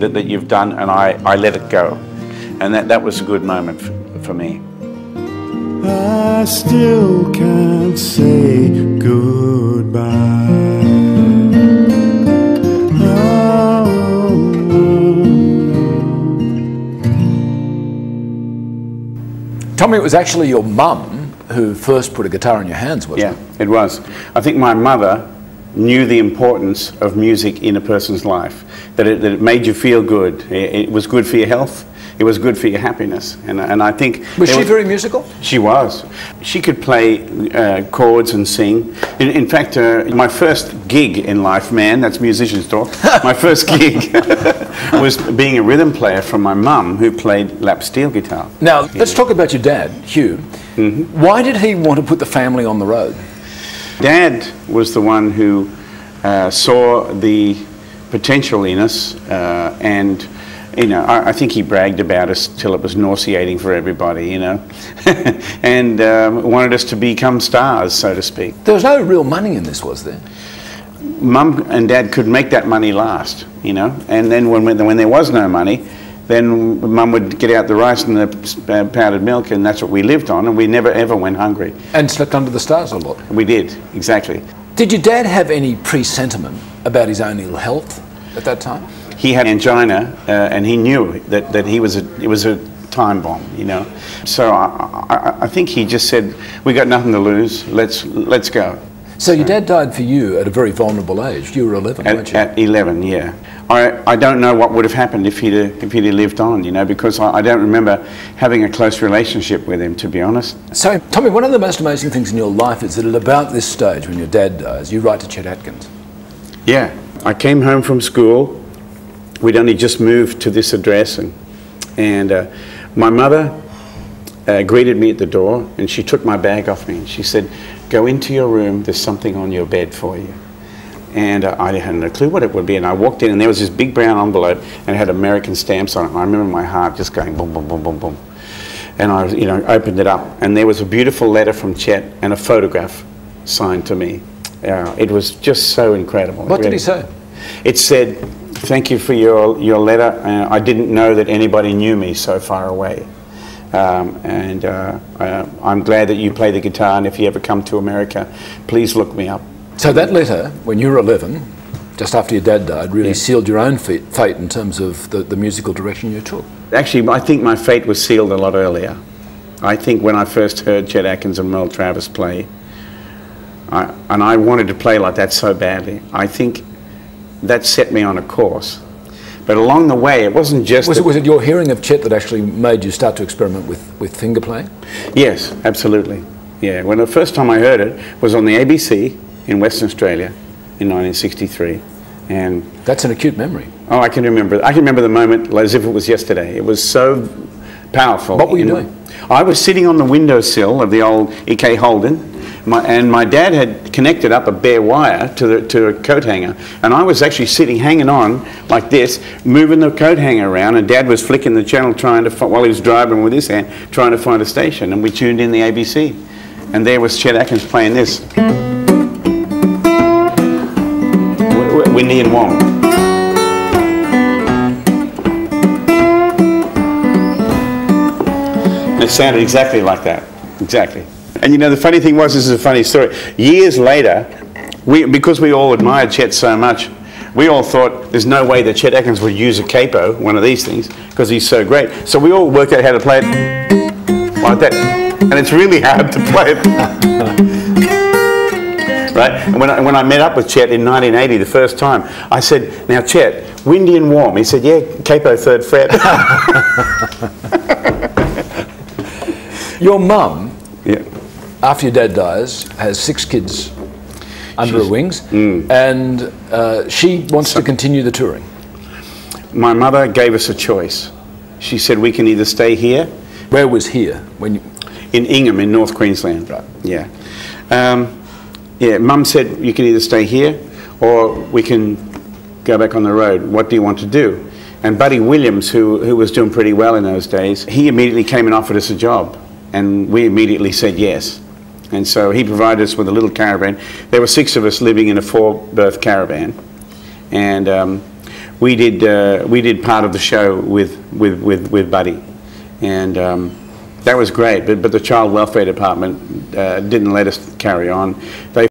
that you've done, and I let it go. And that was a good moment for me. I still can't say goodbye. Tommy, it was actually your mum who first put a guitar in your hands, wasn't it? Yeah, it was. I think my mother knew the importance of music in a person's life, that it made you feel good. It was good for your health. It was good for your happiness, and I think... Was she very musical? She was. She could play chords and sing. In fact, my first gig in life, man, that's musician's talk, my first gig was being a rhythm player from my mum, who played lap steel guitar. Now, let's talk about your dad, Hugh. Mm-hmm. Why did he want to put the family on the road? Dad was the one who saw the potential in us, and you know, I think he bragged about us till it was nauseating for everybody, you know, and wanted us to become stars, so to speak. There was no real money in this, was there? Mum and Dad could make that money last, you know, and then when there was no money, then Mum would get out the rice and the powdered milk, and that's what we lived on, and we never ever went hungry. And slept under the stars a lot. We did, exactly. Did your dad have any presentiment about his own ill health at that time? He had angina, and he knew that it was a time bomb, you know. So I think he just said, "We got nothing to lose. Let's go." So your dad died for you at a very vulnerable age. You were 11, weren't you? At 11, yeah. I don't know what would have happened if he'd lived on, you know, because I don't remember having a close relationship with him, to be honest. So, Tommy, one of the most amazing things in your life is that at about this stage, when your dad dies, you write to Chet Atkins. Yeah. I came home from school. We'd only just moved to this address, and my mother greeted me at the door, and she took my bag off me, and she said, "Go into your room, there's something on your bed for you." And I had no clue what it would be, and I walked in, and there was this big brown envelope, and it had American stamps on it, and I remember my heart just going boom, boom, boom, boom, boom. And I, you know, opened it up, and there was a beautiful letter from Chet and a photograph signed to me. It was just so incredible. What did he say? It said, "Thank you for your letter. I didn't know that anybody knew me so far away. I'm glad that you play the guitar, and if you ever come to America, please look me up." So that letter, when you were 11, just after your dad died, really sealed your own fate in terms of the musical direction you took. Actually, I think my fate was sealed a lot earlier. I think when I first heard Chet Atkins and Merle Travis play, and I wanted to play like that so badly, I think that set me on a course. But along the way, it wasn't just... Was it your hearing of Chet that actually made you start to experiment with finger playing? Yes, absolutely. Yeah, when the first time I heard it was on the ABC in Western Australia in 1963. And that's an acute memory. Oh, I can remember. I can remember the moment as if it was yesterday. It was so powerful. What were you doing? I was sitting on the windowsill of the old E.K. Holden, and my dad had connected up a bare wire to a coat hanger, and I was actually sitting, hanging on like this, moving the coat hanger around, and Dad was flicking the channel while he was driving with his hand, trying to find a station, and we tuned in the ABC, and there was Chet Atkins playing this. Windy and warm. It sounded exactly like that, exactly. And you know, the funny thing was, this is a funny story, years later, because we all admired Chet so much, we all thought there's no way that Chet Atkins would use a capo, one of these things, because he's so great. So we all worked out how to play it like that. And it's really hard to play it. Right? And when I met up with Chet in 1980 the first time, I said, "Now Chet, windy and warm." He said, "Yeah, capo 3rd fret." Your mum, after your dad dies, has 6 kids under her wings, and she wants to continue the touring. My mother gave us a choice. She said we can either stay here. Where was here? In Ingham, in North Queensland. Right. Yeah. Yeah, Mum said you can either stay here or we can go back on the road. What do you want to do? And Buddy Williams, who was doing pretty well in those days, he immediately came and offered us a job, and we immediately said yes. And so he provided us with a little caravan. There were 6 of us living in a 4-berth caravan, and we did part of the show with Buddy, and that was great. But the Child Welfare Department didn't let us carry on. They